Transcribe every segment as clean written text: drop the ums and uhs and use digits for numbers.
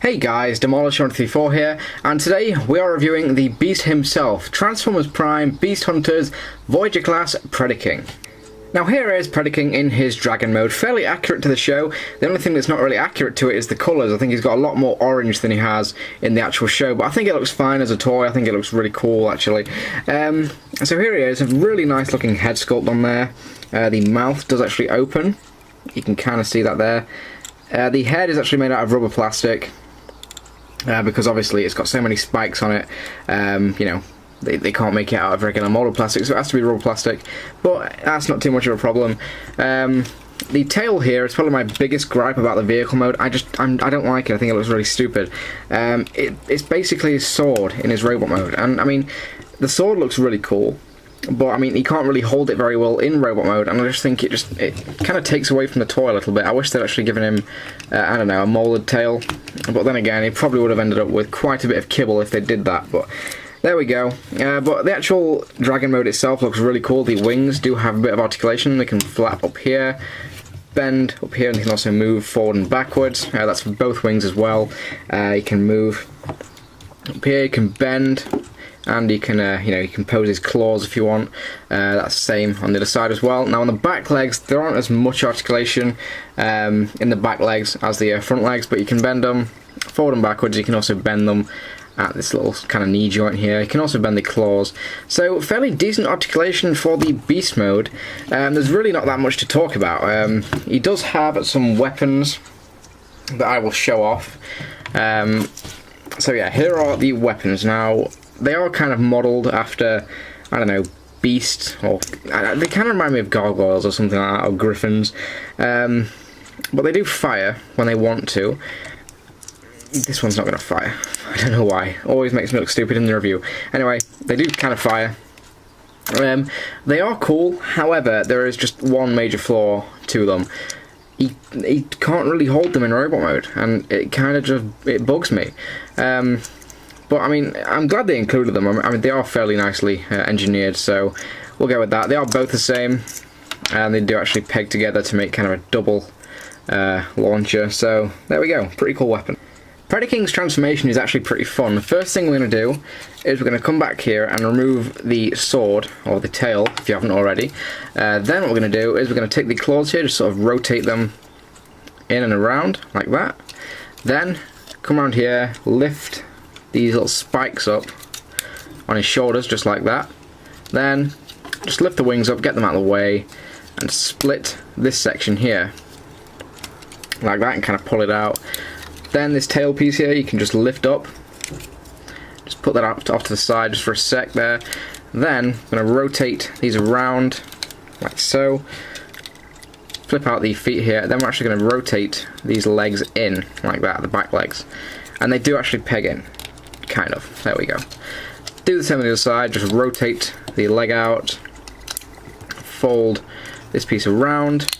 Hey guys, Demolish134 here, and today we are reviewing the Beast himself, Transformers Prime Beast Hunters Voyager class Predaking. Now here is Predaking in his dragon mode, fairly accurate to the show. The only thing that's not really accurate to it is the colours. I think he's got a lot more orange than he has in the actual show, but I think it looks fine as a toy. I think it looks really cool actually. So here he is, a really nice looking head sculpt on there. The mouth does actually open, you can kind of see that there. The head is actually made out of rubber plastic. Because obviously it's got so many spikes on it, you know, they can't make it out of regular model plastic, so it has to be rubber plastic, but that's not too much of a problem. The tail here is probably my biggest gripe about the vehicle mode. I don't like it. I think it looks really stupid. It's basically his sword in his robot mode, and I mean, the sword looks really cool, but I mean, he can't really hold it very well in robot mode, and I just think it kind of takes away from the toy a little bit. I wish they'd actually given him, I don't know, a molded tail, but then again, he probably would have ended up with quite a bit of kibble if they did that, but there we go. But the actual dragon mode itself looks really cool. The wings do have a bit of articulation. They can flap up here, bend up here, and they can also move forward and backwards. That's for both wings as well. You can move up here, you can bend, and you can, you know, you can pose his claws if you want. That's the same on the other side as well. Now on the back legs, there aren't as much articulation in the back legs as the front legs, but you can bend them forward and backwards. You can also bend them at this little kind of knee joint here. You can also bend the claws. So fairly decent articulation for the beast mode. There's really not that much to talk about. He does have some weapons that I will show off. So yeah, here are the weapons. Now, they are kind of modelled after, I don't know, beasts, or they kind of remind me of gargoyles or something like that, or griffins. But they do fire when they want to. This one's not going to fire. I don't know why. Always makes me look stupid in the review. Anyway, they do kind of fire. They are cool, however, there is just one major flaw to them. He can't really hold them in robot mode, and it kind of just, it bugs me. But I mean, I'm glad they included them. I mean, they are fairly nicely engineered, so we'll go with that. They are both the same, and they do actually peg together to make kind of a double launcher, so there we go. Pretty cool weapon. Predaking's transformation is actually pretty fun. The first thing we're going to do is we're going to come back here and remove the sword, or the tail, if you haven't already. Then what we're going to do is we're going to take the claws here, just sort of rotate them in and around, like that. Then, come around here, lift these little spikes up on his shoulders, just like that. Then, just lift the wings up, get them out of the way, and split this section here, like that, and kind of pull it out. Then this tail piece here, you can just lift up. Just put that off to the side just for a sec there. Then I'm going to rotate these around, like so. Flip out the feet here. Then we're actually going to rotate these legs in, like that, the back legs. And they do actually peg in, kind of. There we go. Do the same on the other side, just rotate the leg out, fold this piece around,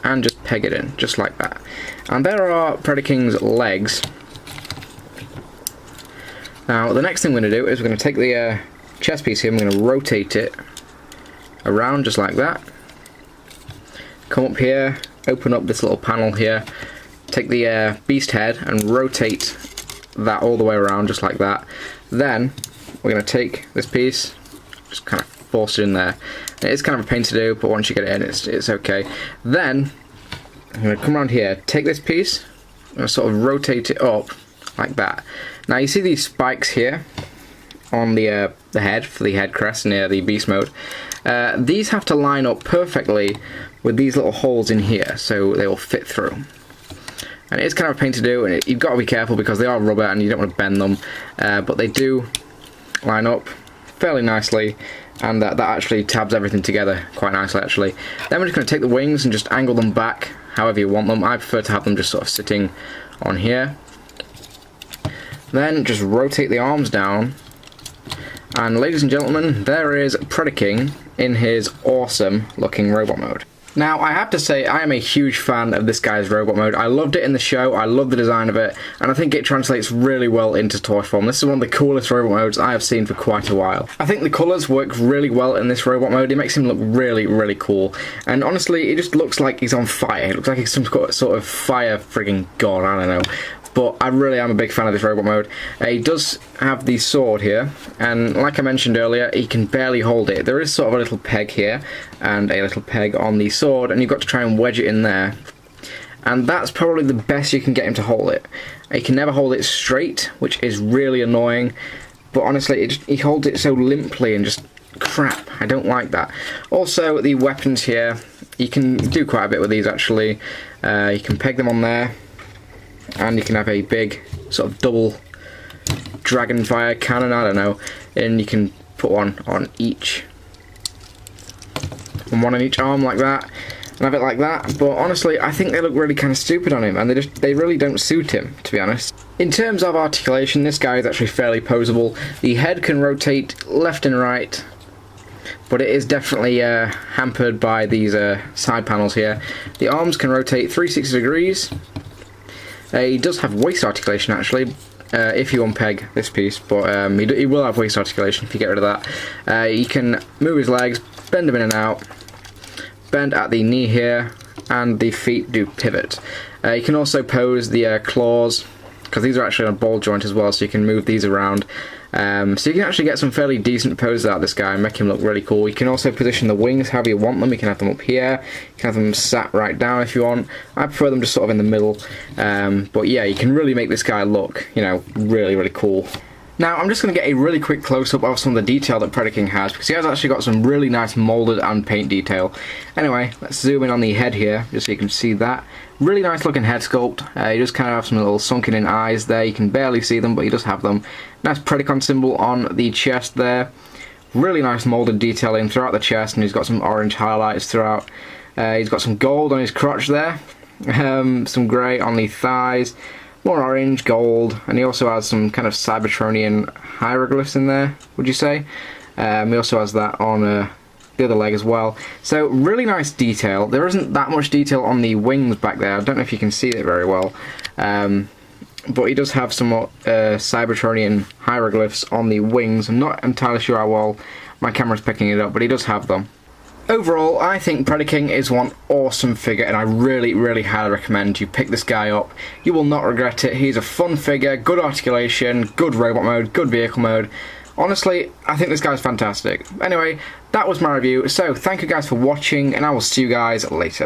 and just peg it in, just like that. And there are Predaking's legs. Now, the next thing we're going to do is we're going to take the chest piece here, and we're going to rotate it around, just like that. Come up here, open up this little panel here, take the beast head, and rotate that all the way around, just like that. Then, we're going to take this piece, just kind of force it in there. It is kind of a pain to do, but once you get it in, it's okay. Then, I'm going to come around here, take this piece, and sort of rotate it up, like that. Now you see these spikes here, on the head, for the head crest near the beast mode. These have to line up perfectly with these little holes in here, so they will fit through. And it is kind of a pain to do, and you've got to be careful because they are rubber and you don't want to bend them, but they do line up fairly nicely, and that actually tabs everything together quite nicely actually. Then we're just going to take the wings and just angle them back however you want them. I prefer to have them just sort of sitting on here. Then just rotate the arms down, and ladies and gentlemen, there is Predaking in his awesome looking robot mode. Now, I have to say, I am a huge fan of this guy's robot mode. I loved it in the show, I love the design of it, and I think it translates really well into toy form. This is one of the coolest robot modes I have seen for quite a while. I think the colours work really well in this robot mode. It makes him look really, really cool. And honestly, it just looks like he's on fire. It looks like he's some sort of fire frigging god, I don't know. but I really am a big fan of this robot mode. He does have the sword here, and like I mentioned earlier, he can barely hold it. There is sort of a little peg here, and a little peg on the sword, and you've got to try and wedge it in there. And that's probably the best you can get him to hold it. He can never hold it straight, which is really annoying, but honestly, he holds it so limply and just crap. I don't like that. Also, the weapons here, you can do quite a bit with these actually. You can peg them on there, and you can have a big sort of double dragon fire cannon, I don't know, and you can put one on each, and one on each arm like that, and have it like that. But honestly, I think they look really kind of stupid on him, and they really don't suit him, to be honest. In terms of articulation, this guy is actually fairly poseable. The head can rotate left and right, but it is definitely hampered by these side panels here. The arms can rotate 360 degrees. He does have waist articulation actually, if you unpeg this piece, but he will have waist articulation if you get rid of that. He can move his legs, bend them in and out, bend at the knee here, and the feet do pivot. You can also pose the claws, because these are actually on a ball joint as well, so you can move these around. So you can actually get some fairly decent poses out of this guy and make him look really cool. You can also position the wings however you want them. You can have them up here, you can have them sat right down if you want. I prefer them just sort of in the middle. But yeah, you can really make this guy look, you know, really, really cool. Now, I'm just going to get a really quick close-up of some of the detail that Predaking has, because he has actually got some really nice moulded and paint detail. Anyway, let's zoom in on the head here, just so you can see that. Really nice looking head sculpt. He does kind of have some little sunken in eyes there. You can barely see them, but he does have them. Nice Predacon symbol on the chest there. Really nice moulded detailing throughout the chest, and he's got some orange highlights throughout. He's got some gold on his crotch there. Some grey on the thighs. More orange, gold, and he also has some kind of Cybertronian hieroglyphs in there, would you say? He also has that on the other leg as well. So really nice detail. There isn't that much detail on the wings back there. I don't know if you can see it very well. But he does have some Cybertronian hieroglyphs on the wings. I'm not entirely sure how well my camera's picking it up, but he does have them. Overall, I think Predaking is one awesome figure, and I really, really highly recommend you pick this guy up. You will not regret it. He's a fun figure, good articulation, good robot mode, good vehicle mode. Honestly, I think this guy's fantastic. Anyway, that was my review, so thank you guys for watching, and I will see you guys later.